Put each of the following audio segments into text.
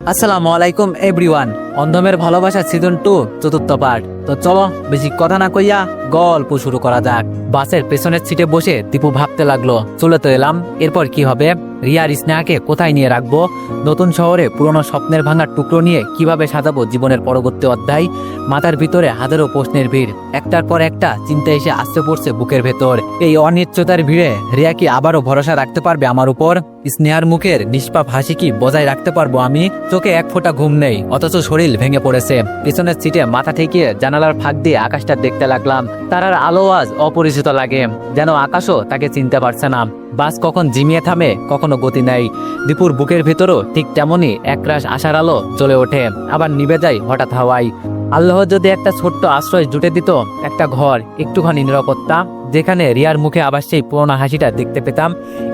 আসসালামু আলাইকুম এভরিওয়ান। অন্ধমের ভালোবাসা সিজন 2 চতুর্থ পার্ট। তো চলো বেশি কথা না কইয়া গল্প শুরু করা যাক। বাসের পেছনের সিটে বসে দীপু ভাবতে লাগলো, চলে তো এলাম, এরপর কি হবে? রিয়ার স্নেহাকে কোথায় নিয়ে রাখবো? নতুন শহরে পুরনো স্বপ্নের ভাঙার টুকরো নিয়ে কিভাবে সাজাবো জীবনের পরবর্তী অধ্যায়? মাথার ভিতরে হাজারো প্রশ্নের ভিড়, একটার পর একটা চিন্তা এসে আসতে পড়ছে বুকের ভেতর। এই অনিশ্চয়তার ভিড়ে রিয়া কি আবারও ভরসা রাখতে পারবে আমার উপর? স্নেহার মুখের নিষ্পাপ হাসি কি বজায় রাখতে পারবো আমি? চোখে এক ফোঁটা ঘুম নেই, অথচ শরীর ভেঙে পড়েছে। পিছনের সিটে মাথা ঠেকিয়ে জানালার ফাঁক দিয়ে আকাশটা দেখতে লাগলাম। তারার আলো আজ অপরিচিত লাগে, যেন আকাশও তাকে চিনতে পারছে না। বাস কখন জিমিয়ে থামে, কখনো গতি নেই। দীপুর বুকের ভেতরও ঠিক তেমনই একরাশ আশার আলো জ্বলে ওঠে, আবার নিভে যায় হঠাৎ হাওয়ায়। আল্লাহ যদি একটা ছোট্ট আশ্রয় জুটে দিত, একটা ঘর, একটুখানি নিরাপত্তা, যেখানে রিয়ার মুখে আবার সেই পুরোনো হাসিটা দেখতে পেতাম।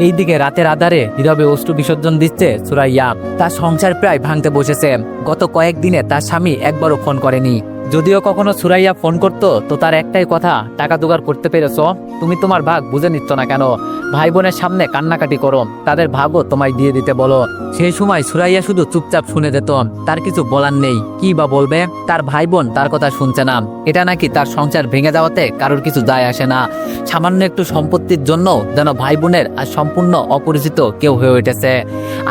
এইদিকে রাতের আধারে নীরবে অশ্রু বিসর্জন দিচ্ছে সুরাইয়া। তার সংসার প্রায় ভাঙতে বসেছে। গত কয়েকদিনে তার স্বামী একবারও ফোন করেনি। যদিও কখনো সুরাইয়া ফোন করতো তো তার একটাই কথা, টাকা জোগাড় করতে পেরেছো? তুমি তোমার ভাগ বুঝে নিচ্ছ না কেন? ভাই বোনের সামনে কান্নাকাটি করো, তাদের ভাগও তোমায় দিয়ে দিতে বলো। সেই সময় সুরাইয়া শুধু চুপচাপ শুনে যেত, তার কিছু বলার নেই। কি বা বলবে? তার ভাই বোন তার কথা শুনছে না। এটা নাকি তার সংসার ভেঙে যাওয়াতে কারোর কিছু যায় আসে না। সামান্য একটু সম্পত্তির জন্য যেন ভাই বোনের আর সম্পূর্ণ অপরিচিত কেউ হয়ে উঠেছে।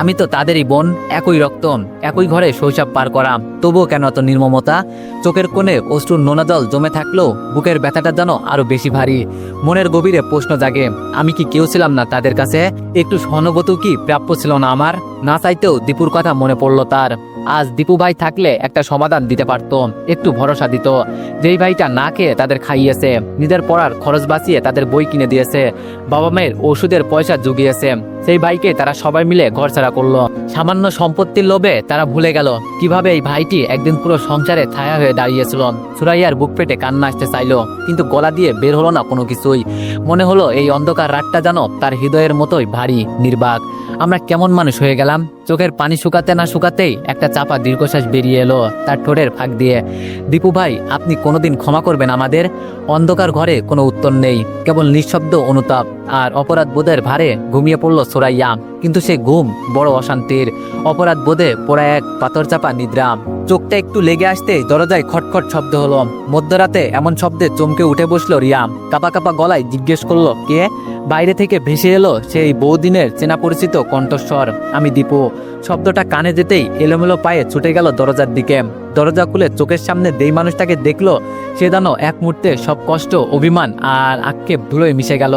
আমি তো তাদেরই বোন, একই রক্ত, একই ঘরে শৈশব পার করা, তবুও কেন এত নির্মমতা? চোখের কোণে অশ্রুর নোনা জল জমে থাকলেও বুকের ব্যথাটা যেন আরো বেশি ভারী। মনের গভীরে প্রশ্ন জাগে, আমি কি কেউ ছিলাম না তাদের কাছে? একটু সহানুভূতি কি প্রাপ্য ছিল না আমার? না চাইতেও দীপুর কথা মনে পড়লো তার। আজ দীপু ভাই থাকলে একটা সমাধান দিতে পারত, একটু ভরসা দিত। যেই ভাইটা না খেয়ে তাদের খাইয়েছে, নিজের পড়ার খরচ বাঁচিয়ে তাদের বই কিনে দিয়েছে, বাবা মায়ের ওষুধের পয়সা জুগিয়েছে, সেই ভাইকে তারা সবাই মিলে ঘরছাড়া করলো। সামান্য সম্পত্তির লোভে তারা ভুলে গেল কিভাবে এই ভাইটি একদিন পুরো সংসারে ছায়া হয়ে দাঁড়িয়েছিল। সুরাইয়ার বুক পেটে কান্না আসতে চাইলো, কিন্তু গলা দিয়ে বের হলো না কোনো কিছুই। মনে হলো এই অন্ধকার রাতটা যেন তার হৃদয়ের মতোই ভারী, নির্বাক। আমরা কেমন মানুষ হয়ে গেলাম? চোখের পানি শুকাতে না শুকাতেই একটা চাপা দীর্ঘশ্বাস বেরিয়ে এলো তার ঠোঁটের ফাঁক দিয়ে। দীপু ভাই, আপনি কোনোদিন ক্ষমা করবেন আমাদের? অন্ধকার ঘরে কোনো উত্তর নেই, কেবল নিঃশব্দ অনুতাপ আর অপরাধ বোধের ভারে ঘুমিয়ে পড়ল সুরাইয়া। কিন্তু সে ঘুম বড় অশান্তির, অপরাধ বোধে পোড়া এক পাথর চাপা নিদ্রা। চোখটা একটু লেগে আসতে দরজায় খটখট শব্দ হলো। মধ্যরাতে এমন শব্দে চমকে উঠে বসলো রিয়া। কাপা কাপা গলায় জিজ্ঞেস করলো, কে? বাইরে থেকে ভেসে এলো সেই বহুদিনের চেনা পরিচিত কণ্ঠস্বর, আমি দীপু। শব্দটা কানে যেতেই এলোমেলো পায়ে ছুটে গেল দরজার দিকে। দরজা খুলে চোখের সামনে যেই মানুষটাকে দেখলো, সে যেন এক মুহূর্তে সব কষ্ট, অভিমান আর আক্ষেপ ধুলোয় মিশে গেল।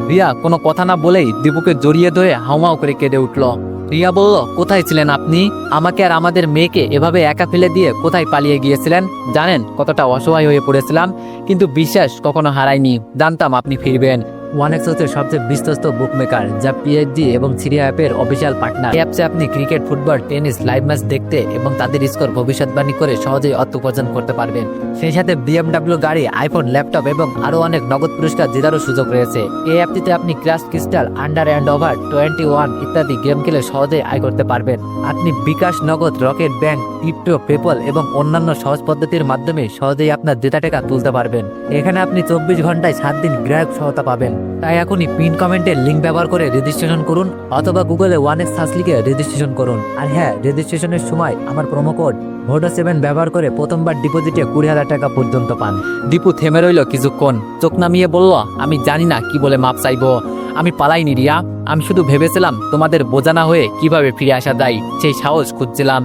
রিয়া কোনো কথা না বলেই দীপুকে জড়িয়ে ধরে হাউমাউ করে কেঁদে উঠল। রিয়া বলল, কোথায় ছিলেন আপনি? আমাকে আর আমাদের মেয়েকে এভাবে একা ফেলে দিয়ে কোথায় পালিয়ে গিয়েছিলেন? জানেন কতটা অসহায় হয়ে পড়েছিলাম, কিন্তু বিশ্বাস কখনো হারাইনি। জানতাম আপনি ফিরবেন। ওয়ানেক্সের সবচেয়ে বিশ্বস্ত বুকমেকার, যা পিএইচডি এবং সিরিয়া অ্যাপের অফিসিয়াল পার্টনার। এই অ্যাপসে আপনি cricket, football, tennis live match দেখতে এবং তাদের স্কোর ভবিষ্যৎবাণী করে সহজেই অর্থ উপার্জন করতে পারবেন। সেই সাথে BMW গাড়ি, আইফোন, ল্যাপটপ এবং আরও অনেক নগদ পুরস্কার জেতারও সুযোগ রয়েছে। এই অ্যাপটিতে আপনি crush crystal, under and over 21 ইত্যাদি গেম খেলে সহজেই আয় করতে পারবেন। আপনি বিকাশ, নগদ, রকেট ব্যাংক, ক্রিপ্টো, পেপল এবং অন্যান্য সহজ পদ্ধতির মাধ্যমে সহজেই আপনার জেতা টাকা তুলতে পারবেন। এখানে আপনি 24 ঘন্টায় 7 দিন গ্রাহক সহায়তা পাবেন। তাই এখনই পিন কমেন্টের লিঙ্ক ব্যবহার করে রেজিস্ট্রেশন করুন, অথবা গুগলে 1x সার্চ লিখে রেজিস্ট্রেশন করুন। আর হ্যাঁ, রেজিস্ট্রেশনের সময় আমার প্রোমো কোড VODA7 ব্যবহার করে প্রথমবার ডিপোজিটে 20,000 টাকা পর্যন্ত পান। দীপু থেমে রইল কিছুক্ষণ, চোখ নামিয়ে বলল, আমি জানি না কি বলে মাপ চাইবো। আমি পালাইনি রিয়া, আমি শুধু ভেবেছিলাম তোমাদের বোঝানা হয়ে কিভাবে ফিরে আসা যায় সেই সাহস খুঁজছিলাম।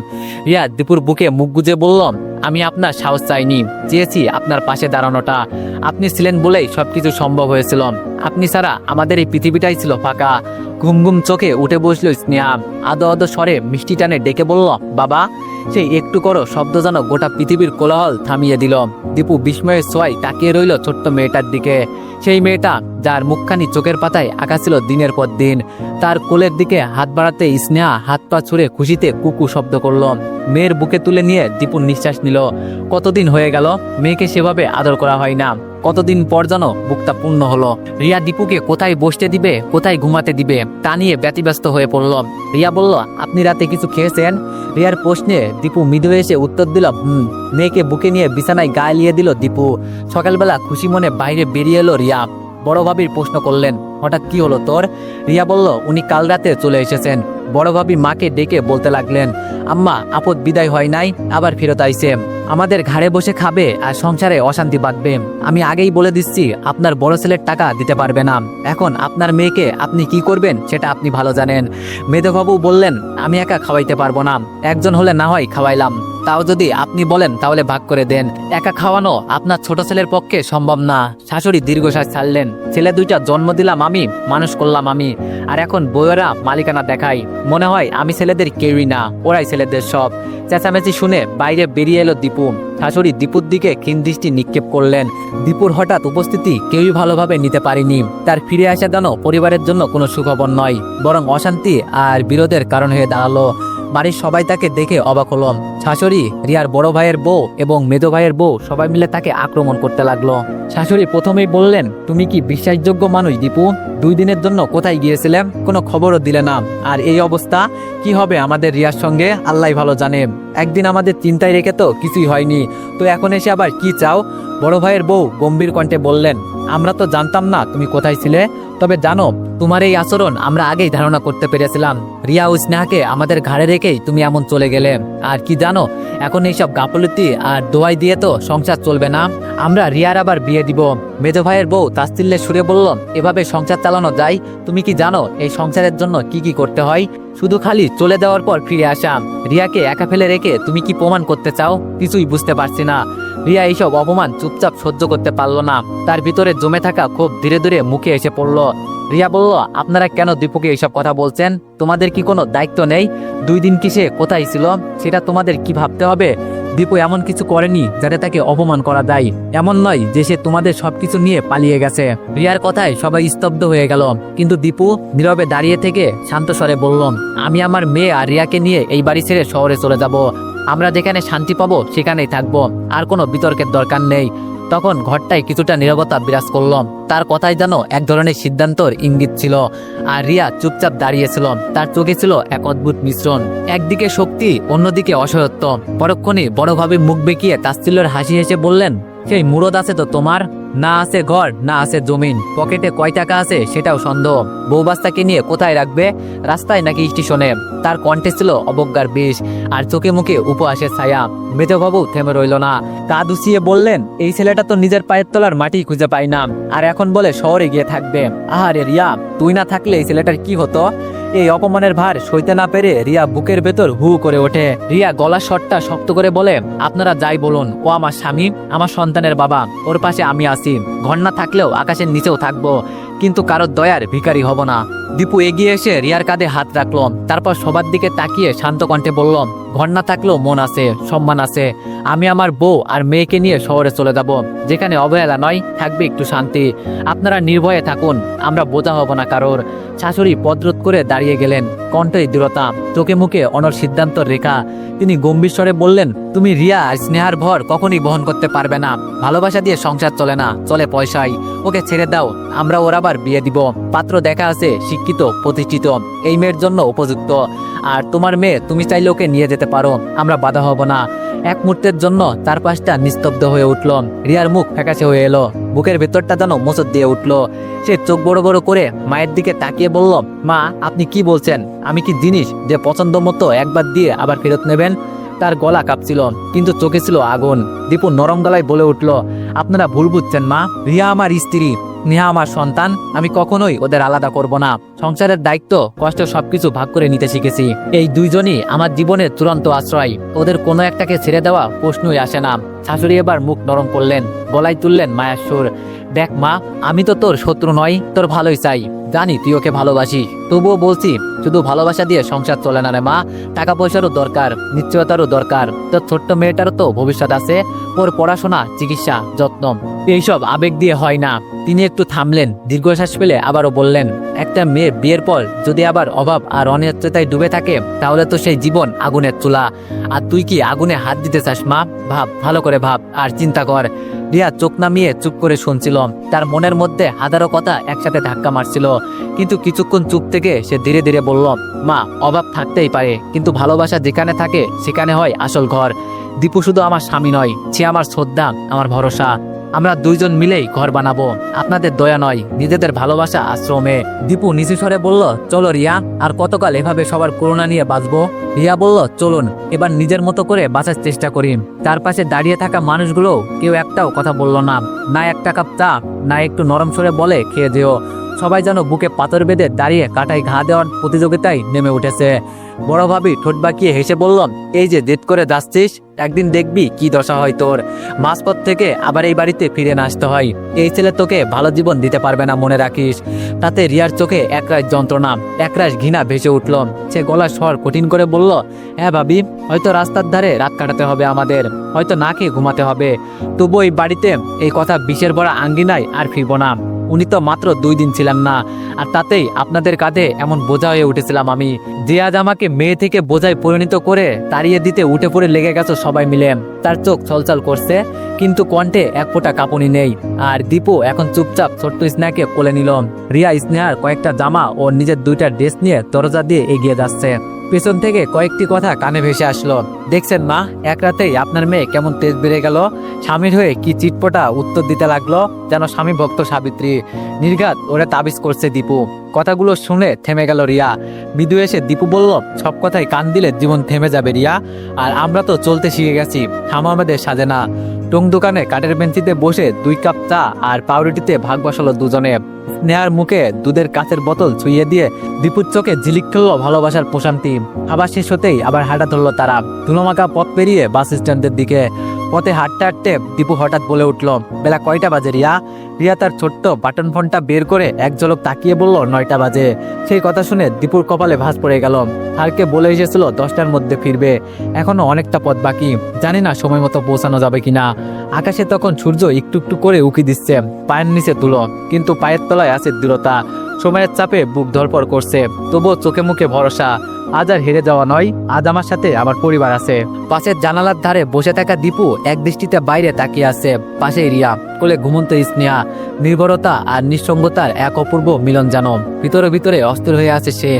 রিয়া দীপুর বুকে মুখ গুজে বলল, আমি আপনার সাহস চাইনি, চেয়েছি আপনার পাশে দাঁড়ানোটা। আপনি ছিলেন বলেই সবকিছু সম্ভব হয়েছিল। আপনি ছাড়া আমাদের এই পৃথিবীটাই ছিল ফাঁকা। ঘুম ঘুম চোখে উঠে বসলো স্নেহা, আদো আদো স্বরে মিষ্টি টানে ডেকে বলল, বাবা। সেই একটু করো শব্দ যেন গোটা পৃথিবীর কোলাহল থামিয়ে দিল। দীপু বিস্ময়ের ছোঁয়ায় তাকিয়ে রইল ছোট্ট মেয়েটার দিকে। সেই মেয়েটা যার মুখখানি চোখের পাতায় আঁকা ছিল দিনের পর দিন। তার কোলের দিকে হাত বাড়াতে স্নেহা হাত পা ছুঁড়ে খুশিতে কুকু শব্দ করল। মেয়ের বুকে তুলে নিয়ে দীপুর নিঃশ্বাস নিল। কতদিন হয়ে গেল মেয়েকে সেভাবে আদর করা হয় না। কতদিন পর যেন বুকটা পূর্ণ হলো। রিয়া দীপুকে কোথায় বসতে দিবে, কোথায় ঘুমাতে দিবে তা নিয়ে ব্যতিব্যস্ত হয়ে পড়ল। রিয়া বলল, আপনি রাতে কিছু খেয়েছেন? রিয়ার প্রশ্নে দীপু মৃদু এসে উত্তর দিল, মেয়েকে বুকে নিয়ে বিছানায় গা এলিয়ে দিল দীপু। সকালবেলা খুশি মনে বাইরে বেরিয়ে এলো রিয়া। বড় ভাবির প্রশ্ন করলেন, হঠাৎ কি হলো তোর? রিয়া বলল, উনি কাল রাতে চলে এসেছেন। বড় ভাবি মাকে ডেকে বলতে লাগলেন, আম্মা আপদ বিদায় হয় নাই, আবার ফেরত আইছে। আমাদের ঘাড়ে বসে খাবে আর সংসারে অশান্তি বাঁধবে। আমি আগেই বলে দিচ্ছি আপনার বড় ছেলের টাকা দিতে পারবে না। এখন আপনার মেয়েকে আপনি কি করবেন সেটা আপনি ভালো জানেন। মেধবাবু বললেন, আমি একা খাওয়াইতে পারবো না, একজন হলে না হয় খাওয়াইলাম, তাও যদি আপনি বলেন তাহলে ভাগ করে দেন। একা খাওয়ানো আপনার ছোট ছেলের পক্ষে সম্ভব না। শাশুড়ি দীর্ঘশ্বাস ছাড়লেন, ছেলে দুইটা জন্ম দিলাম আমি, মানুষ করলাম আমি, আর এখন বউয়েরা মালিকানা দেখাই। মনে হয় আমি ছেলেদের কেউই না, ওরাই ছেলেদের সব। চেঁচামেচি শুনে বাইরে বেরিয়ে এলো দীপু। শাশুড়ি দীপুর দিকে ক্ষীণ দৃষ্টি নিক্ষেপ করলেন। দীপুর হঠাৎ উপস্থিতি কেউই ভালোভাবে নিতে পারেনি। তার ফিরে আসা যেন পরিবারের জন্য কোনো সুখবর নয়, বরং অশান্তি আর বিরোধের কারণ হয়ে দাঁড়ালো। বাড়ির সবাই তাকে দেখে অবাক হলো। শাশুড়ি, রিয়ার বড় ভাইয়ের বউ এবং মেজো ভাইয়ের বউ সবাই মিলে তাকে আক্রমণ করতে লাগলো। শাশুড়ি প্রথমেই বললেন, তুমি কি বিশ্বাসযোগ্য মানুষ দীপু? 2 দিনের জন্য কোথায় গিয়েছিলে, কোনো খবরও দিলে না, আর এই অবস্থা কি হবে আমাদের রিয়ার সঙ্গে আল্লাহ ভালো জানে। একদিন আমাদের চিন্তায় রেখে তো কিছুই হয়নি, তো এখন এসে আবার কি চাও? বড় ভাইয়ের বউ গম্ভীর কণ্ঠে বললেন, আমরা তো জানতাম না তুমি কোথায় ছিলে, তবে জানো তোমার এই আচরণ আমরা আগেই ধারণা করতে পেরেছিলাম। রিয়া ও স্নেহাকে আমাদের ঘাড়ে রেখেই তুমি এমন চলে গেলে। আর কি জানো, এখন এইসব গাফলতি আর দোয়াই দিয়ে তো সংসার চলবে না, আমরা রিয়ার আবার বিয়ে দিব। মেজো ভাইয়ের বউ তাচ্ছিল্যের সুরে বলল, এভাবে সংসার চালানো যায়? তুমি কি জানো এই সংসারের জন্য কি কি করতে হয়? শুধু খালি চলে যাওয়ার পর ফিরে আসা। রিয়াকে একা ফেলে রেখে তুমি কি প্রমাণ করতে চাও? কিছুই বুঝতে পারছি না। রিয়া এইসব অপমান চুপচাপ সহ্য করতে পারলো না। তার ভিতরে জমে থাকা খুব ধীরে ধীরে মুখে এসে পড়ল। রিয়া বলল, আপনারা কেন দীপুকে এইসব কথা বলছেন? তোমাদের কি কোনো দায়িত্ব নেই? 2 দিন কি সে কোথায় ছিল সেটা তোমাদের কি ভাবতে হবে? দীপু এমন কিছু করেনি যাতে তাকে অপমান করা যায়। এমন নয় যে সে তোমাদের সবকিছু নিয়ে পালিয়ে গেছে। রিয়ার কথায় সবাই স্তব্ধ হয়ে গেল, কিন্তু দীপু নীরবে দাঁড়িয়ে থেকে শান্ত স্বরে বলল, আমি আমার মেয়ে আর রিয়াকে নিয়ে এই বাড়ি ছেড়ে শহরে চলে যাব। আমরা যেখানে শান্তি পাবো সেখানেই থাকবো, আর কোনো বিতর্কের দরকার নেই। তখন ঘরটায় কিছুটা নীরবতা বিরাজ করল। তার কথায় যেন এক ধরনের সিদ্ধান্তর ইঙ্গিত ছিল। আর রিয়া চুপচাপ দাঁড়িয়েছিল। তার চোখে ছিল এক অদ্ভুত মিশ্রণ, একদিকে শক্তি, অন্যদিকে অসহায়ত্ব। পরক্ষণে বড়ভাবে মুখ বেঁকিয়ে তাচ্ছিল্যের হাসি হেসে বললেন, সেই মুরদ আছে তো তোমার? না আছে ঘর, না আছে জমিন, পকেটে কয় টাকা আছে সেটাও সন্দেহ। বউ বাচ্চাকে নিয়ে কোথায় রাখবে, রাস্তায় নাকি স্টেশনে? তার কণ্ঠে ছিল অবজ্ঞার বিষ, আর চোখে মুখে উপহাসের ছায়া। মেজবাবু থেমে রইল না, কাঁধ উঁচিয়ে বললেন, এই ছেলেটা তো নিজের পায়ের তলার মাটি খুঁজে পায় না, আর এখন বলে শহরে গিয়ে থাকবে। আহারে রিয়া, তুই না থাকলে এই ছেলেটার কি হতো? এই অপমানের ভার সইতে না পেরে রিয়া বুকের ভেতর হু করে ওঠে। রিয়া গলার স্বরটা শক্ত করে বলে, আপনারা যাই বলুন, ও আমার স্বামী, আমার সন্তানের বাবা, ওর পাশে আমি আছি। ঘর না থাকলেও আকাশের নিচেও থাকবো, কিন্তু কারোর দয়ার ভিখারি হব না। দীপু এগিয়ে এসে রিয়ার কাঁধে হাত রাখলো, তারপর সবার দিকে তাকিয়ে শান্ত কণ্ঠে বলল, ঘর না থাকলেও মন আছে, সম্মান আছে। আমি আমার বউ আর মেয়েকে নিয়ে শহরে চলে যাব, যেখানে অবহেলা নয়, থাকবে একটু শান্তি। আপনারা নির্ভয়ে থাকুন, আমরা বোঝা হব না কারোর। শাশুড়ি পদরোধ করে দাঁড়িয়ে গেলেন, কণ্ঠে দৃঢ়তা, চোখে মুখে অনর সিদ্ধান্তর রেখা। তিনি গম্ভীর স্বরে বললেন, তুমি রিয়া আর স্নেহার ভর কখনই বহন করতে পারবে না। ভালোবাসা দিয়ে সংসার চলে না, চলে পয়সায়। ওকে ছেড়ে দাও, আমরা ওর আবার বিয়ে দিব। পাত্র দেখা আছে, শিক্ষিত, প্রতিষ্ঠিত, এই মেয়ের জন্য উপযুক্ত। আর তোমার মেয়ে, তুমি চাইলে ওকে নিয়ে যেতে পারো, আমরা বাধা হব না। এক মুহূর্তের জন্য তার পাশটা নিস্তব্ধ হয়ে উঠল। রিয়ার মুখ ফ্যাকাশে হয়ে এলো, বুকের ভেতরটা যেন মোচড় দিয়ে উঠল। সে চোখ বড় বড় করে মায়ের দিকে তাকিয়ে বলল, মা, আপনি কি বলছেন? আমি কি জিনিস যে পছন্দ মতো একবার দিয়ে আবার ফেরত নেবেন? তার গলা কাঁপছিল, কিন্তু চোখে ছিল আগুন। দীপু নরম গলায় বলে উঠল, আপনারা ভুল বুঝছেন মা, রিয়া আমার স্ত্রী, নেহা আমার সন্তান। আমি কখনোই ওদের আলাদা করব না। সংসারের দায়িত্ব, কষ্ট সবকিছু ভাগ করে নিতে শিখেছি। এই দুইজনই আমার জীবনের চূড়ান্ত আশ্রয়, ওদের কোনো একটাকে ছেড়ে দেওয়া প্রশ্নই আসে না। শাশুড়ি এবার মুখ নরম করলেন, গলায় তুললেন মায়ের সুর, দেখ মা, আমি তো তোর শত্রু নই, তোর ভালোই চাই। জানি তুই ওকে ভালোবাসিস, তবুও বলছি, শুধু ভালোবাসা দিয়ে সংসার চলে না রে মা, টাকা পয়সারও দরকার, নিশ্চয়তারও দরকার। তোর ছোট্ট মেয়েটারও তো ভবিষ্যৎ আছে, ওর পড়াশোনা, চিকিৎসা, যত্ন, এইসব আবেগ দিয়ে হয় না। তিনি একটু থামলেন, দীর্ঘশ্বাস ফেলে আবারও বললেন, একটা মেয়ে বিয়ের পর যদি আবার অভাব আর অনিশ্চয়তায় ডুবে থাকে, তাহলে তো সেই জীবন আগুনের চুলা। আর তুই কি আগুনে হাত দিতে চাস মা? ভাব, ভালো করে ভাব, আর চিন্তা কর। রিয়া চোখ নামিয়ে চুপ করে শুনছিল। তার মনের মধ্যে হাজারো কথা একসাথে ধাক্কা মারছিল, কিন্তু কিছুক্ষণ চুপ থেকে সে ধীরে ধীরে বলল, মা, অভাব থাকতেই পারে, কিন্তু ভালোবাসা যেখানে থাকে সেখানে হয় আসল ঘর। দীপু শুধু আমার স্বামী নয়, সে আমার শ্রদ্ধা, আমার ভরসা। আমরা দুইজন মিলেই ঘর বানাবো, আপনাদের দয়া নয়, নিজেদের ভালোবাসা আশ্রমে। দীপু নিচু স্বরে বলল, চলো রিয়া, আর কতকাল এভাবে সবার করুণা নিয়ে বাঁচবো? রিয়া বলল, চলুন এবার নিজের মতো করে বাঁচার চেষ্টা করি। তার পাশে দাঁড়িয়ে থাকা মানুষগুলো কেউ একটাও কথা বলল না, না একটা কাপ চা, না একটু নরম স্বরে বলে খেয়ে যেও। সবাই যেন বুকে পাথর বেঁধে দাঁড়িয়ে কাটায় ঘা দেওয়ার প্রতিযোগিতায় নেমে উঠেছে। বড় ভাবি ঠোঁট বাঁকিয়ে হেসে বলল, এই যে জেদ করে যাচ্ছিস, একদিন দেখবি কি দশা হয় তোর। মাঝপথ থেকে আবার এই বাড়িতে ফিরে না আসতে হয়। এই ছেলে তোকে ভালো জীবন দিতে পারবে না, মনে রাখিস। তাতে রিয়ার চোখে একরাশ যন্ত্রণা, একরাশ ঘৃণা ভেসে উঠল। সে গলার স্বর কঠিন করে বলল, হ্যাঁ ভাবি, হয়তো রাস্তার ধারে রাত কাটাতে হবে আমাদের, হয়তো না খেয়ে ঘুমাতে হবে, তবু এই বাড়িতে এই কথা বিষের ভরা আঙ্গিনায় আর ফিরব না। উনি তো মাত্র 2 দিন ছিলাম না, আর তাতেই আপনাদের কাঁধে এমন বোঝা হয়ে উঠেছিলাম আমি, যে আজ আমাকে মেয়ে থেকে বোঝায় পরিণত করে তাড়িয়ে দিতে উঠে পড়ে লেগে গেছো সবাই মিলে। তার চোখ ছলছল করছে, কিন্তু কণ্ঠে এক ফোঁটা কাঁপুনি নেই। আর দীপু এখন চুপচাপ ছোট্ট স্নেহাকে কোলে নিল। রিয়া স্নেহার কয়েকটা জামা ও নিজের 2টা ড্রেস নিয়ে দরজা দিয়ে এগিয়ে যাচ্ছে। পেছন থেকে কয়েকটি কথা কানে ভেসে আসলো, দেখছেন মা, এক রাতেই আপনার মেয়ে কেমন তেজ বেড়ে গেল, স্বামীর হয়ে কি চিটপটা উত্তর দিতে লাগলো, যেন স্বামী ভক্ত সাবিত্রী। নির্ঘাত ওরা তাবিজ করছে দীপু। কথাগুলো শুনে থেমে গেল রিয়া। মৃদু এসে দীপু বলল, সব কথাই কান দিলে জীবন থেমে যাবে রিয়া, আর আমরা তো চলতে শিখে গেছি, থামা আমাদের সাজে না। টং দোকানে কাঠের বেঞ্চিতে বসে 2 কাপ চা আর পাউরুটিতে ভাগ বসালো দুজনে। স্নেহার মুখে দুধের কাচের বোতল ছুঁয়ে দিয়ে দীপুর চোখে ঝিলিক খেললো ভালোবাসার প্রশান্তি। খাবার শেষ হতেই আবার হাঁটা ধরলো তারা ধুলোমাখা পথ পেরিয়ে বাস স্ট্যান্ডের দিকে। পথে হাঁটতে হাঁটতে দীপু হঠাৎ বলে উঠল, বেলা কয়টা বাজে রিয়া? রিয়া তার ছোট্ট বাটন ফোনটা বের করে এক ঝলক তাকিয়ে বলল, 9টা বাজে। সেই কথা শুনে দীপুর কপালে ভাঁজ পড়ে গেল। স্যারকে বলে এসেছিল 10টার মধ্যে ফিরবে, এখনো অনেকটা পথ বাকি, জানি না সময় মতো পৌঁছানো যাবে কিনা। আকাশে তখন সূর্য একটু একটু করে উকি দিচ্ছে, পায়ের নিচে তুলো, কিন্তু পায়ের তলায় আছে দৃঢ়তা। সময়ের চাপে বুক ধড়ফড় করছে, তবুও চোখে মুখে ভরসা। আজ আর হেরে যাওয়া নয়, আজ আমার সাথে আমার পরিবার আছে। পাশের জানালার ধারে বসে থাকা দীপু এক দৃষ্টিতে বাইরে তাকিয়ে আছে। পাশেই রিয়া, কোলে ঘুমন্ত স্নেহা। নির্ভরতা আর নিঃসঙ্গতার এক অপূর্ব মিলন যেন। ভিতরে ভিতরে অস্থির হয়ে আছে সে।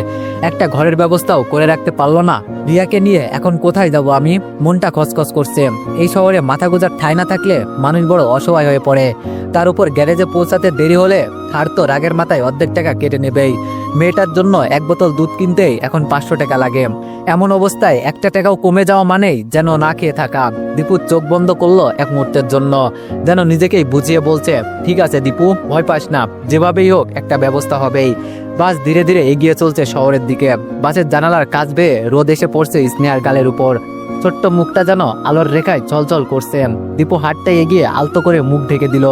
একটা ঘরের ব্যবস্থাও করে রাখতে পারলো না। রিয়াকে নিয়ে এখন কোথায় যাব আমি? মনটা খচখচ করছে। এই শহরে মাথা গোজার ঠাঁই না থাকলে মানুষ বড় অসহায় হয়ে পড়ে। তার উপর গ্যারেজে পৌঁছাতে দেরি হলে আর তো রাগের মাথায় অর্ধেক টাকা কেটে নেবেই। মেয়েটার জন্য 1 বোতল দুধ কিনতেই এখন 500 টাকা লাগে। এমন অবস্থায় 1টা টাকাও কমে যাওয়া মানেই যেন না খেয়ে থাকা। দীপু চোখ বন্ধ করলো এক মুহূর্তের জন্য, যেন নিজেকেই বুঝিয়ে বলছে, ঠিক আছে দীপু, ভয় পাস না, যেভাবেই হোক একটা ব্যবস্থা হবেই। বাস ধীরে ধীরে এগিয়ে চলছে শহরের দিকে। বাসের জানালার কাছ বেয়ে রোদ এসে পড়ছে স্নেহার গালের উপর। ছোট্ট মুখটা যেন আলোর রেখায় চলচল করছে। দীপু হাতটা এগিয়ে আলতো করে মুখ ঢেকে দিল,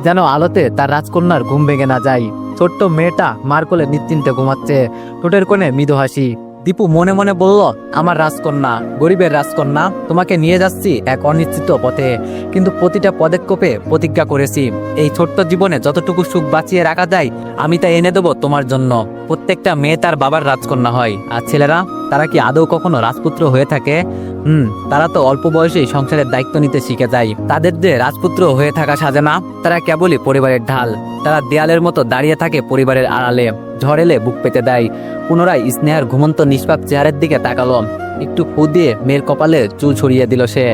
যেন আলোতে তার রাজকন্যার ঘুম ভেঙে না যায়। ছোট্ট মেয়েটা মার কোলে নিশ্চিন্তে ঘুমাচ্ছে, ঠোঁটের কোণে মৃদু হাসি। দীপু মনে মনে বলল, আমার রাজকন্যা, গরিবের রাজকন্যা, তোমাকে নিয়ে যাচ্ছি এক অনিশ্চিত পথে, কিন্তু প্রতিটা পদক্ষেপে প্রতিজ্ঞা করেছি, এই ছোট্ট জীবনে যতটুকু সুখ বাঁচিয়ে রাখা যায় আমি তা এনে দেবো তোমার জন্য। প্রত্যেকটা মেয়ে তার বাবার রাজকন্যা হয়, আর ছেলেরা, তারা কি আদৌ কখনো রাজপুত্র হয়ে থাকে? তারা তো অল্প বয়সেই সংসারের দায়িত্ব নিতে শিখে যায়। তাদের যে রাজপুত্র হয়ে থাকা সাজে না, তারা কেবলই পরিবারের ঢাল। তারা দেয়ালের মতো দাঁড়িয়ে থাকে পরিবারের আড়ালে, ঝড় এলে বুক পেতে দেয়। পুনরায় স্নেহার ঘুমন্ত নিষ্পাপ চেহারের দিকে তাকালো। একটু ফু দিয়ে মেয়ের কপালে চুল ছড়িয়ে দিল সে।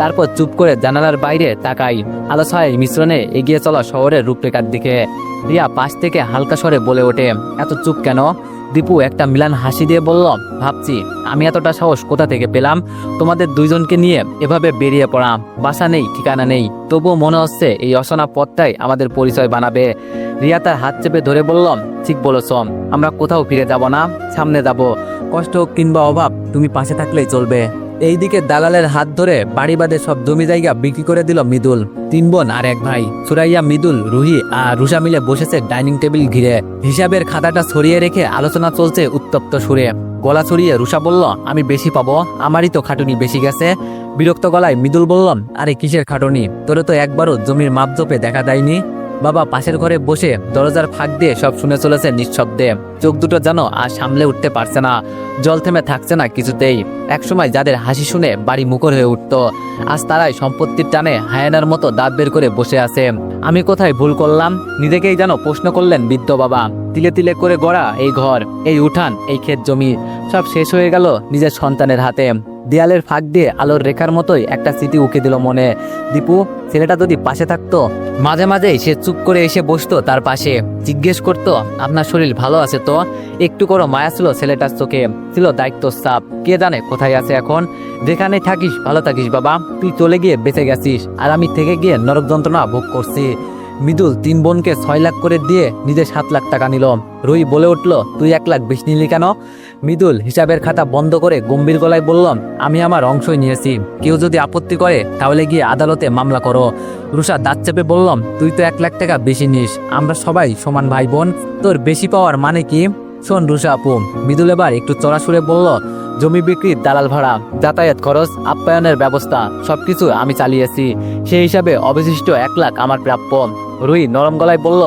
তারপর চুপ করে জানালার বাইরে তাকাই, আলো ছায় মিশ্রণে এগিয়ে চলা শহরের রূপরেখার দিকে। রিয়া পাশ থেকে হালকা স্বরে বলে ওঠে, এত চুপ কেন? দীপু একটা মিলান হাসি দিয়ে বলল, ভাবছি আমি এতটা সাহস কোথা থেকে পেলাম তোমাদের দুইজনকে নিয়ে এভাবে বেরিয়ে পড়া। বাসা নেই, ঠিকানা নেই, তবুও মনে হচ্ছে এই অচেনা পথটাই আমাদের পরিচয় বানাবে। রিয়া তার হাত চেপে ধরে বলল, ঠিক বলেছ, আমরা কোথাও ফিরে যাব না, সামনে যাব। কষ্ট হোক কিংবা অভাব, তুমি পাশে থাকলেই চলবে। এইদিকে দালালের হাত ধরে বাড়ি বাদে সব জমি জায়গা বিক্রি করে দিল মৃদুল। 3 বোন আর 1 ভাই, সুরাইয়া, মৃদুল, রুহি আর রুষা মিলে বসেছে ডাইনিং টেবিল ঘিরে। হিসাবের খাতাটা ছড়িয়ে রেখে আলোচনা চলছে উত্তপ্ত সুরে। গলা ছড়িয়ে রুষা বলল, আমি বেশি পাবো, আমারই তো খাটুনি বেশি গেছে। বিরক্ত গলায় মৃদুল বলল, আরে কিসের খাটুনি, তোরে তো একবারও জমির মাপজোপে দেখা দেয়নি। বাবা পাশের ঘরে বসে দরজার ফাঁক দিয়ে সব শুনে চলেছে নিঃশব্দে। চোখ দুটো যেন আর সামলে উঠতে পারছে না, জল থেমে থাকছে না কিছুতেই। একসময় যাদের হাসি শুনে বাড়ি মুখর হয়ে উঠত, আজ তারাই সম্পত্তির টানে হায়ানার মতো দাঁত বের করে বসে আছে। আমি কোথায় ভুল করলাম, নিজেকেই যেন প্রশ্ন করলেন বৃদ্ধ বাবা। তিলে তিলে করে গড়া এই ঘর, এই উঠান, এই ক্ষেত জমি, সব শেষ হয়ে গেল নিজের সন্তানের হাতে। দেয়ালের ফাঁক দিয়ে আলোর রেখার মতোই একটা স্মৃতি উকে দিল মনে। দীপু ছেলেটা যদি পাশে থাকতো, মাঝে মাঝেই সে চুপ করে এসে বসতো তার পাশে, জিজ্ঞেস করতো আপনার শরীর ভালো আছে তো। একটু করে মায়া ছিল ছেলেটার চোখে, ছিল দায়িত্বর চাপ। কে জানে কোথায় আছে এখন। যেখানে থাকিস ভালো থাকিস বাবা, তুই চলে গিয়ে বেঁচে গেছিস আর আমি থেকে গিয়ে নরক যন্ত্রণা ভোগ করছি। মৃদুল 3 বোনকে 6 লাখ করে দিয়ে নিজে 7 লাখ টাকা নিল। রুই বলে উঠল, তুই 1 লাখ বেশি নিলি কেন? মৃদুল হিসাবের খাতা বন্ধ করে গম্ভীর গলায় বললাম, আমি আমার অংশই নিয়েছি, কেউ যদি আপত্তি করে তাহলে গিয়ে আদালতে মামলা করো। রুষা দাঁত চেপে বললাম, তুই তো 1 লাখ টাকা বেশি নিস, আমরা সবাই সমান ভাই বোন, তোর বেশি পাওয়ার মানে কি? শোন রুষা আপু, মৃদুল এবার একটু চড়া সুরে বলল, জমি বিক্রির দালাল ভাড়া, যাতায়াত খরচ, আপ্যায়নের ব্যবস্থা সবকিছু আমি চালিয়েছি, সেই হিসাবে অবশিষ্ট 1 লাখ আমার প্রাপ্য। রুই নরম গলায় বলল,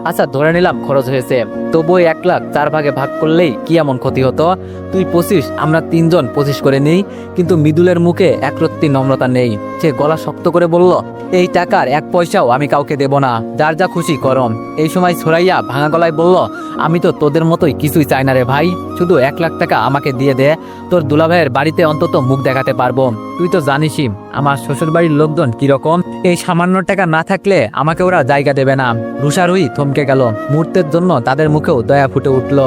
আচ্ছা ধরে নিলাম খরচ হয়েছে, তবুও 1 লাখ 4 ভাগে ভাগ করলেই কি এমন ক্ষতি হতো? তুই 25, আমরা 3 জন 25 করে নেই। কিন্তু মৃদুলের মুখে একরত্তি নম্রতা নেই। সে গলা শক্ত করে বলল, এই টাকার 1 পয়সাও আমি কাউকে দেব না, যার যা খুশি করম। এই সময় সুরাইয়া ভাঙা গলায় বলল, আমি তো তোদের মতোই কিছুই চাই না রে ভাই, শুধু 1 লাখ টাকা আমাকে দিয়ে দে, তোর দুলাভাইয়ের বাড়িতে অন্তত মুখ দেখাতে পারবো। তুই তো জানিসই আমার শ্বশুর বাড়ির লোকজন কিরকম, এই সামান্য টাকা না থাকলে আমাকে ওরা জায়গা দেবে না। রুষা রুই থমকে গেল, মুহূর্তের জন্য তাদের মুখেও দয়া ফুটে উঠল।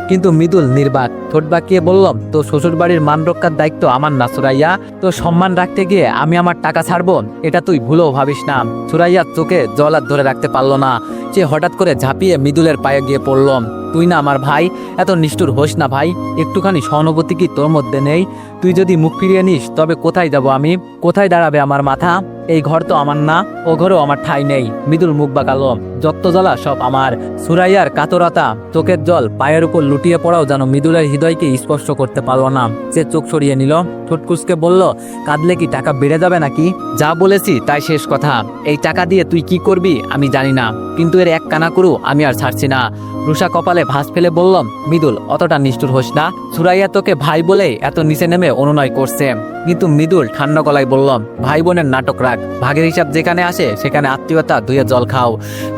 কিন্তু মৃদুল নির্বাক, ঠোঁট বাঁকিয়ে বললাম, তো শ্বশুর বাড়ির মান রক্ষার দায়িত্ব আমার না সুরাইয়া, তো সম্মান রাখতে গিয়ে আমি আমার টাকা ছাড়বো, এটা তুই ভুলেও ভাবিস না। সুরাইয়ার চোখে জল আর ধরে রাখতে পারলো না, সে হঠাৎ করে ঝাঁপিয়ে মৃদুলের পায়ে গিয়ে পড়ল। তুই না আমার ভাই, এত নিষ্ঠুর হোস না ভাই, একটুখানি সহানুভূতি কি তোর মধ্যে নেই? তুই যদি মুখ ফিরিয়ে নিস তবে কোথায় যাব আমি, কোথায় দাঁড়াবে আমার মাথা? এই ঘর তো আমার না, ও ঘরেও আমার ঠাঁই নেই। মৃদুল মুখ বাঁকালো, যত্ত জ্বালা সব আমার। সুরাইয়ার কাতরতা, চোখের জল পায়ের উপর লুটিয়ে পড়াও যেন মৃদুলের হৃদয়কে স্পর্শ করতে পারল না। সে চোখ সরিয়ে নিল, ঠোঁট কুঁচকে বলল, কাঁদলে কি টাকা বেড়ে যাবে নাকি? যা বলেছি তাই শেষ কথা, এই টাকা দিয়ে তুই কি করবি আমি জানি না, কিন্তু এর 1 কানা করু আমি আর ছাড়ছি না। রুষা কপালে ভাঁজ ফেলে বললাম, মৃদুল অতটা নিষ্ঠুর হোস না, সুরাইয়া তোকে ভাই বলে এত নিচে নেমে অনুনয় করছে। কিন্তু মৃদুল ঠান্ডা গলায় বললাম, ভাই বোনের নাটক রাখ, ভাগের হিসাব যেখানে আসে সেখানে আত্মীয়তা ধুয়ে জল খাও।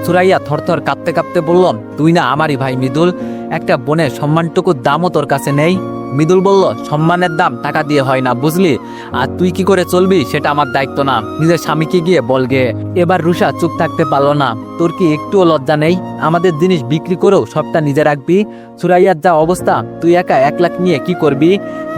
সুরাইয়া থরথর কাঁপতে কাঁপতে বললাম, তুই না আমারই ভাই মৃদুল, একটা বোনের সম্মানটুকুর দামও তোর কাছে নেই। মৃদুল বলল, সম্মানের দাম টাকা দিয়ে হয় না বুঝলি, আর তুই কি করে চলবি সেটা আমার দায়িত্ব না, নিজের স্বামীকে গিয়ে বলগে। এবার রুষা চুপ থাকতে পারলো না, তোর কি একটুও লজ্জা নেই? আমাদের জিনিস বিক্রি করেও সবটা নিজে রাখবি। সুরাইয়ার যা অবস্থা, তুই একা 1 লাখ নিয়ে কি করবি?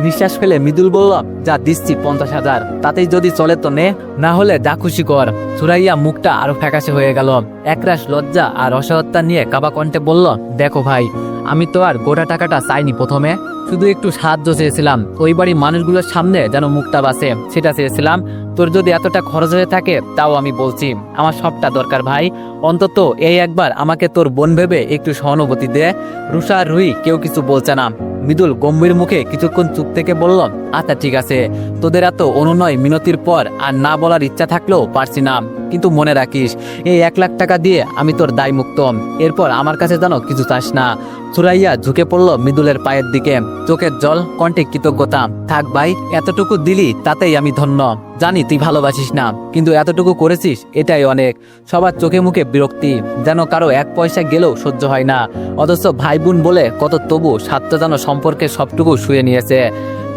নিঃশ্বাস ফেলে মৃদুল বলল, যা দিচ্ছি 50,000, তাতেই যদি চলে তো নে, না হলে যা খুশি কর। সুরাইয়া মুখটা আরো ফ্যাকাশে হয়ে গেল, একরাশ লজ্জা আর অসহায়তা নিয়ে কাবা কণ্ঠে বলল, দেখো ভাই, আমি তো আর গোটা টাকাটা চাইনি, প্রথমে শুধু একটু সাহায্য চেয়েছিলাম, ওই বাড়ির মানুষগুলোর সামনে যেন মুখটা বাঁচে সেটা চেয়েছিলাম। তোর যদি এতটা খরচ হয়ে থাকে তাও আমি বলছি, আমার সবটা দরকার ভাই, অন্তত এই একবার আমাকে তোর বোন ভেবে একটু সহানুভূতি দে। রুষা আর রুই কেউ কিছু বলছে না। মৃদুল গম্ভীর মুখে কিছুক্ষণ চুপ থেকে বলল, আচ্ছা ঠিক আছে, তোদের এত অনুনয় মিনতির পর আর না বলার ইচ্ছা থাকলেও পারছি না, কিন্তু মনে রাখিস এই 1 লাখ টাকা দিয়ে আমি তোর দায় মুক্ত, এরপর আমার কাছে যেন কিছু চাস না। সুরাইয়া ঝুঁকে পড়ল মৃদুলের পায়ের দিকে, চোখের জল, কণ্ঠে কৃতজ্ঞতা। থাক ভাই, এতটুকু দিলি তাতেই আমি ধন্য। জানি তুই ভালোবাসিস না, কিন্তু এতটুকু করেছিস এটাই অনেক। সবার চোখে মুখে বিরক্তি, যেন কারো 1 পয়সা গেলেও সহ্য হয় না, অথচ ভাই বোন বলে কত, তবু স্বার্থ যেন সম্পর্কে সবটুকু শুয়ে নিয়েছে।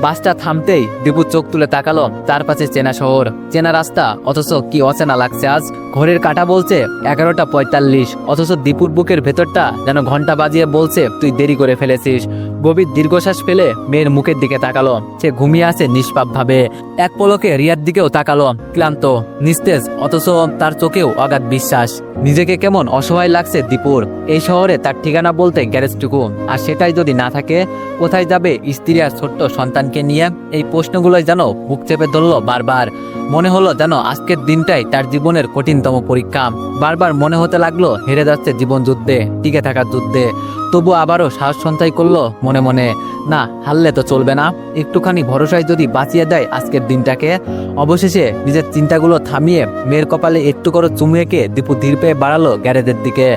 বাসটা থামতেই দীপু চোখ তুলে তাকালো, চারপাশে চেনা শহর, চেনা রাস্তা, অথচ কি অচেনা লাগছে আজ। ঘড়ির কাঁটা বলছে 11:45, অথচ দীপুর বুকের ভেতরটা যেন ঘন্টা বাজিয়ে বলছে তুই দেরি করে ফেলেছিস। গভীর দীর্ঘশ্বাস ফেলে মেয়ের মুখের দিকে তাকালো, সে ঘুমিয়ে আছে নিষ্পাপ ভাবে। এক পলকে রিয়ার দিকেও তাকালো, ক্লান্ত, নিস্তেজ, অথচ তার চোখেও অগাধ বিশ্বাস। নিজেকে কেমন অসহায় লাগছে দীপুর। এই শহরে তার ঠিকানা বলতে গ্যারেজটুকু, আর সেটাই যদি না থাকে, কোথায় যাবে স্ত্রী আর ছোট্ট সন্তানকে নিয়ে? এই প্রশ্নগুলোই যেন বুক চেপে ধরল বারবার। মনে হলো যেন আজকের দিনটাই তার জীবনের কঠিনতম পরীক্ষা। বারবার মনে হতে লাগলো হেরে যাচ্ছে জীবন যুদ্ধে, টিকে থাকার যুদ্ধে। তবু আবারও সাহস সঞ্চয় করলো মনে মনে, না হারলে তো চলবে না, একটুখানি ভরসায় যদি বাঁচিয়ে দেয় আজকের দিনটাকে। অবশেষে নিজের চিন্তাগুলো থামিয়ে মেয়ের কপালে একটু করে চুমু এঁকে দীপু ধীর পেয়ে বাড়ালো গ্যারেজের দিকে।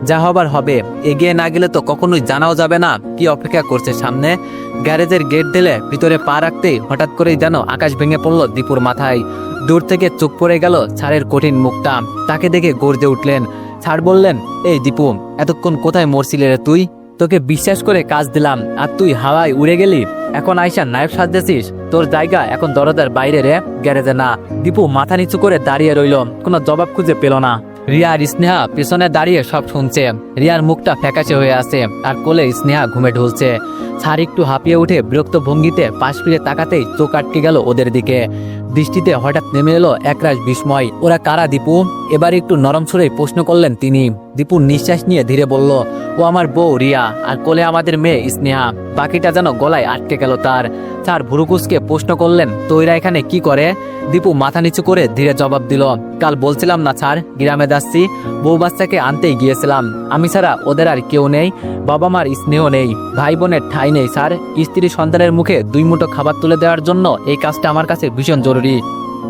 যা হবার হবে, এগিয়ে না গেলে তো কখনোই জানাও যাবে না কি অপেক্ষা করছে সামনে। গ্যারেজের গেট ঢেলে ভিতরে পা রাখতেই হঠাৎ করেই যেন আকাশ ভেঙে পড়লো দীপুর মাথায়। দূর থেকে চোখ পড়ে গেল ছাড়ের কঠিন মুখটা, তাকে দেখে গর্জে উঠলেন। ছাড় বললেন, এই দীপু, এতক্ষণ কোথায় মরছিলে রে তুই? তোকে বিশ্বাস করে কাজ দিলাম আর তুই হাওয়ায় উড়ে গেলি। এখন আইসা নায়ক সাজতেছিস? তোর জায়গা এখন দরজার বাইরে রে, গ্যারেজে না। দীপু মাথা নিচু করে দাঁড়িয়ে রইল, কোনো জবাব খুঁজে পেল না। রিয়া আর স্নেহা পেছনে দাঁড়িয়ে সব শুনছে। রিয়ার মুখটা ফ্যাকাশে হয়ে আছে আর কোলে স্নেহা ঘুমে ঢুলছে। স্যার একটু হাঁপিয়ে উঠে বিরক্ত ভঙ্গিতে পাশ ফিরে তাকাতেই চোখ আটকে গেল ওদের দিকে। দৃষ্টিতে হঠাৎ নেমে এলো একরাশ বিস্ময়। ওরা কারা দীপু? এবার একটু নরম সুরে প্রশ্ন করলেন তিনি। দীপু নিঃশ্বাস নিয়ে ধীরে বলল, ও আমার বউ রিয়া আর কোলে আমাদের মেয়ে স্নেহা। বাকিটা যেন গলায় আটকে গেল তার। স্যার ভুরুকুসকে প্রশ্ন করলেন, তো এরা এখানে কি করে? দীপু মাথা নিচু করে ধীরে জবাব দিল, কাল বলছিলাম না স্যার, গ্রামে যাচ্ছি, বউ বাচ্চাকে আনতেই গিয়েছিলাম। আমি ছাড়া ওদের আর কেউ নেই, বাবা মার স্নেহ নেই, ভাই বোনের ঠাঁই নেই স্যার। স্ত্রী সন্তানের মুখে 2 মুঠো খাবার তুলে দেওয়ার জন্য এই কাজটা আমার কাছে ভীষণ জরুরি।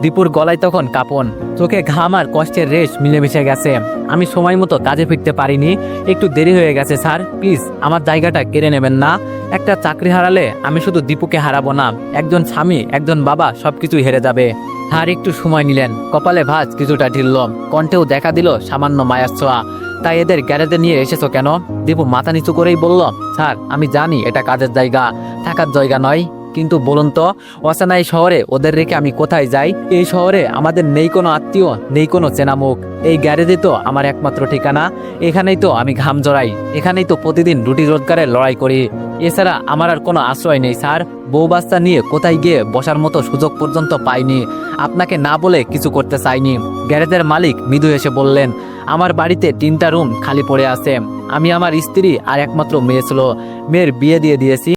দীপুর গলায় তখন কাঁপন, চোখে ঘাম আর কষ্টের রেশ মিলেমিশে গেছে। আমি সময় মতো কাজে ফিরতে পারিনি, একটু দেরি হয়ে গেছে স্যার, প্লিজ আমার জায়গাটা কেড়ে নেবেন না। একটা চাকরি হারালে আমি শুধু দীপুকে হারাবো না, একজন স্বামী একজন বাবা সবকিছুই হেরে যাবে। আর একটু সময় নিলেন, কপালে ভাঁজ কিছুটা ঢিলল, কণ্ঠেও দেখা দিল সামান্য মায়ার ছোঁয়া। তাই এদের গ্যারেজে নিয়ে এসেছো কেন? দীপু মাথা নিচু করেই বলল, স্যার আমি জানি এটা কাজের জায়গা, থাকার জায়গা নয়, কিন্তু বলুন তো, অচেনা এই শহরে ওদের রেখে আমি কোথায় যাই? এই শহরে আমাদের নেই কোনো আত্মীয়, নেই কোনো চেনা মুখ। এই গ্যারেজে তো আমার একমাত্র ঠিকানা, এখানেই তো আমি ঘাম জড়াই, এখানেই তো প্রতিদিন রুটি রোজগারের লড়াই করি। এছাড়া আমার আর কোনো আশ্রয় নেই স্যার। বউ বাচ্চা নিয়ে কোথায় গিয়ে বসার মতো সুযোগ পর্যন্ত পাইনি। আপনাকে না বলে কিছু করতে চাইনি। গ্যারেজের মালিক মৃদু এসে বললেন, আমার বাড়িতে 3টা রুম খালি পড়ে আছে। আমি আমার স্ত্রী আর একমাত্র মেয়ে ছিল, মেয়ের বিয়ে দিয়ে দিয়েছি।